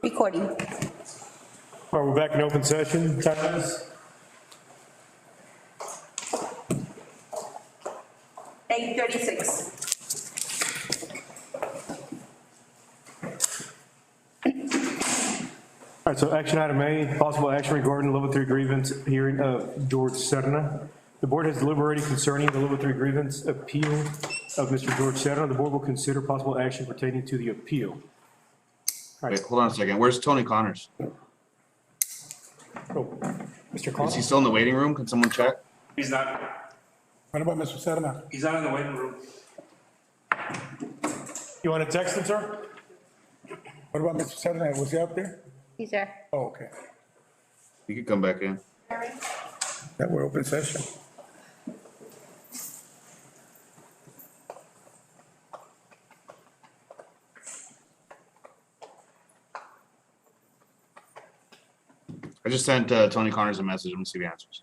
Recording. All right, we're back in open session. Time is 8:36. all right, so action item A, possible action regarding level 3 grievance hearing of George Serna. The board has deliberated concerning the level 3 grievance appeal of Mr. George Serna. The board will consider possible action pertaining to the appeal. Wait, hold on a second. Where's Tony Connors? Oh, Mr. Is he Connor? still in the waiting room? Can someone check? He's not, What about Mr. Serna? he's not in the waiting room. You want to text him, sir? What about Mr. Serna? Was he up there? He's there. Oh, okay. You can come back in. That we're open session. I just sent Tony Connors a message. I'm gonna see if he answers.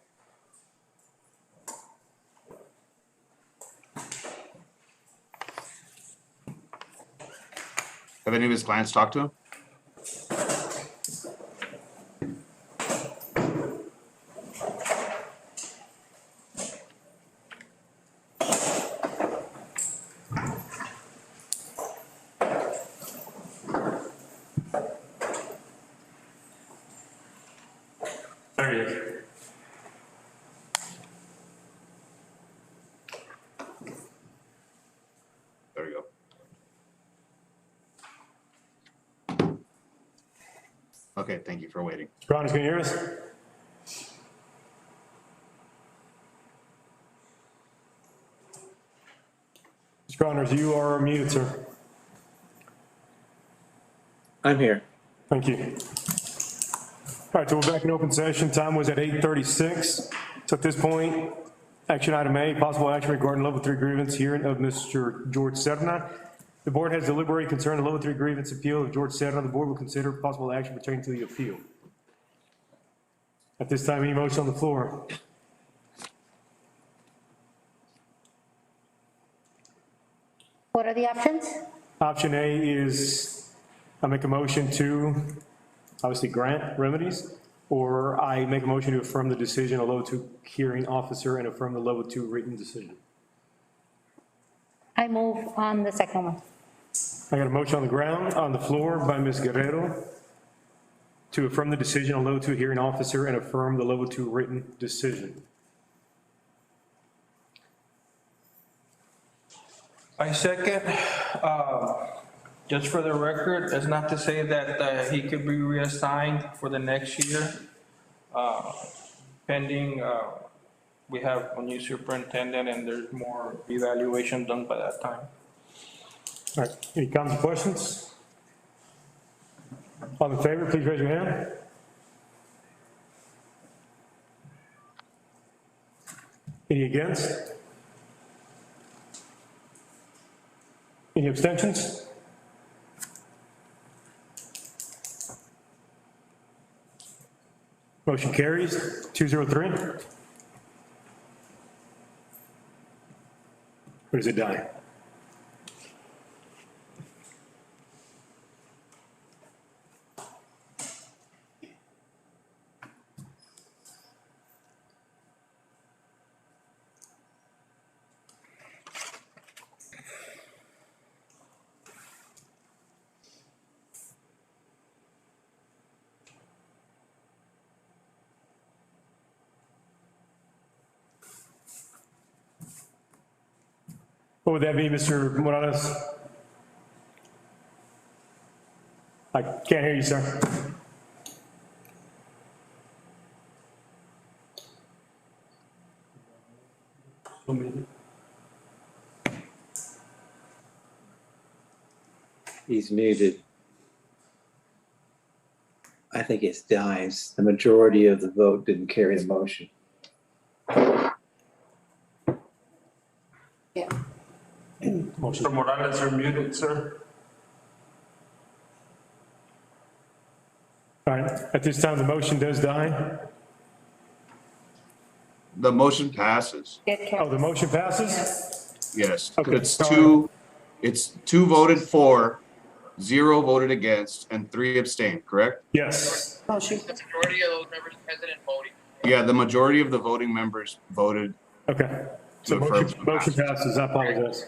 Have any of his clients talked to him? There he is. There we go. Okay, thank you for waiting. Mr. Connors, can you hear us? Mr. Connors, you are muted, sir. I'm here. Thank you. All right, so we're back in open session. Time was at 8:36. So at this point, action item A, possible action regarding level 3 grievance hearing of Mr. George Serna. The board has deliberated concerning the level 3 grievance appeal of George Serna. The board will consider possible action pertaining to the appeal. At this time, any motion on the floor? What are the options? Option A is I make a motion to obviously grant remedies, or I make a motion to affirm the decision of level 2 hearing officer and affirm the level 2 written decision. I move on the second one. I got a motion on the ground, on the floor by Ms. Guerrero to affirm the decision of level 2 hearing officer and affirm the level 2 written decision. I second. Just for the record, that's not to say that he could be reassigned for the next year. Pending, we have a new superintendent and there's more evaluation done by that time. All right, any comments or questions? All in favor, please raise your hand. Any against? Any abstentions? Motion carries 203. Or does it die? What would that be, Mr. Morales? I can't hear you, sir. He's muted. I think it dies. The majority of the vote didn't carry the motion. Yeah. Motion. Mr. Morales, you're muted, sir. All right, at this time, the motion does die. The motion passes. Oh, the motion passes? Yes. Yes. Okay. It's two voted for 0 voted against, and 3 abstained, correct? Yes. Motion. The majority of those members present and voting. Yeah, the majority of the voting members voted. Okay. So To affirm. motion passes. I apologize.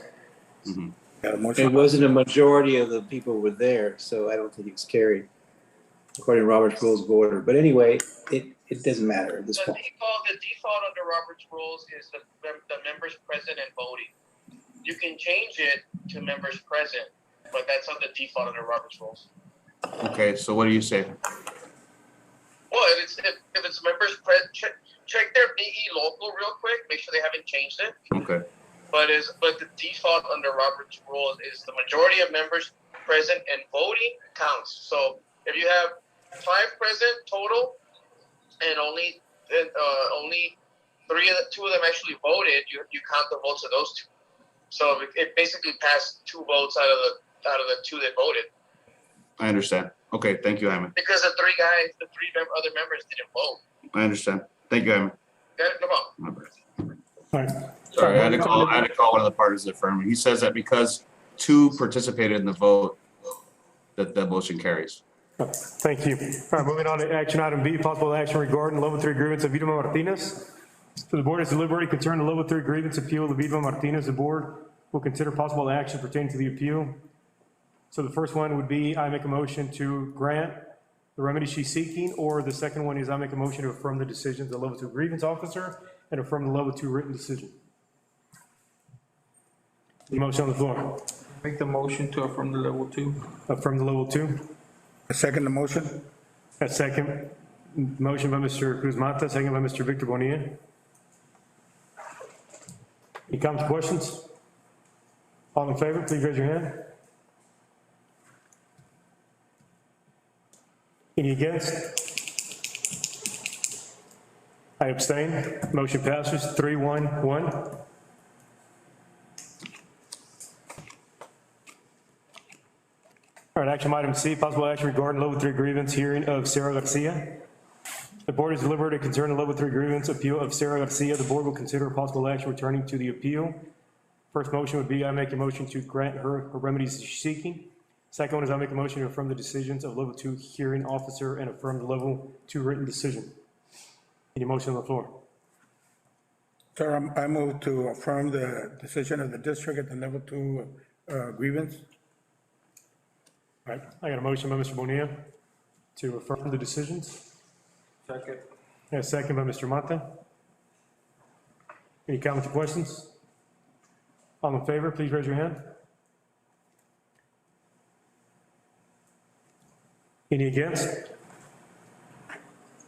Got a It motion? wasn't a majority of the people were there, so I don't think it's carried, according to Robert's Rules of Order. But anyway, it doesn't matter at this The point. default under Robert's rules is the members present and voting. You can change it to members present, but that's not the default under Robert's rules. Okay, so what do you say? Well, if it's members present, check their BE local real quick, make sure they haven't changed it. Okay, But the default under Robert's rules is the majority of members present and voting counts. So if you have 5 present total and only 2 of them actually voted, you count the votes of those 2. So it basically passed 2 votes out of the 2 that voted, I understand. Okay, thank you, Jaime. because the 3 other members didn't vote. I understand. Thank you, Jaime. Got it? Come on. My bad. All right. Sorry, I had to call one of the parties to affirm. He says that because 2 participated in the vote, that the motion carries. Thank you. All right, moving on to action item B, possible action regarding level 3 grievance of Vidma Martinez. So the board is deliberating concerning the level 3 grievance appeal of Vidma Martinez. The board will consider possible action pertaining to the appeal. So the first one would be, I make a motion to grant the remedy she's seeking, or the second one is I make a motion to affirm the decisions of the level 2 grievance officer and affirm the level 2 written decision. The motion on the floor. Make the motion to affirm the level 2. Affirm the level 2. A second the motion? A second motion by Mr. Cruz Mata, second by Mr. Victor Bonilla. Any comments, questions? All in favor, please raise your hand. Any against? I abstain. Motion passes 3-1-1. All right, action item C, possible action regarding level 3 grievance hearing of Sarah Garcia. The board is deliberating concerning level 3 grievance appeal of Sarah Garcia. The board will consider possible action returning to the appeal. First motion would be I make a motion to grant her remedies she's seeking. Second one is I make a motion to affirm the decisions of level 2 hearing officer and affirm the level 2 written decision. Any motion on the floor? Sir, I move to affirm the decision of the district at the level 2 grievance. All right, I got a motion by Mr. Bonilla to affirm the decisions. Second. And a second by Mr. Mata. Any comments or questions? All in favor, please raise your hand. Any against?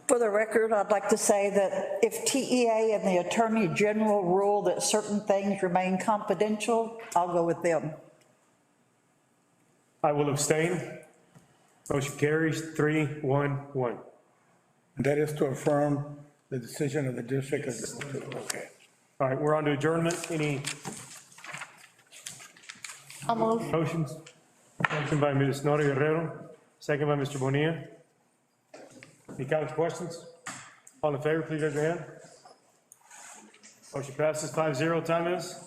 For the record, I'd like to say that if TEA and the Attorney General rule that certain things remain confidential, I'll go with them. I will abstain. Motion carries 3-1-1. And that is to affirm the decision of the district. Okay. All right, we're on to adjournment. Any I'll move. motions? Motion by Ms. Nora Guerrero, second by Mr. Bonilla. Any comments, questions? All in favor, please raise your hand. Motion passes 5-0. Time is?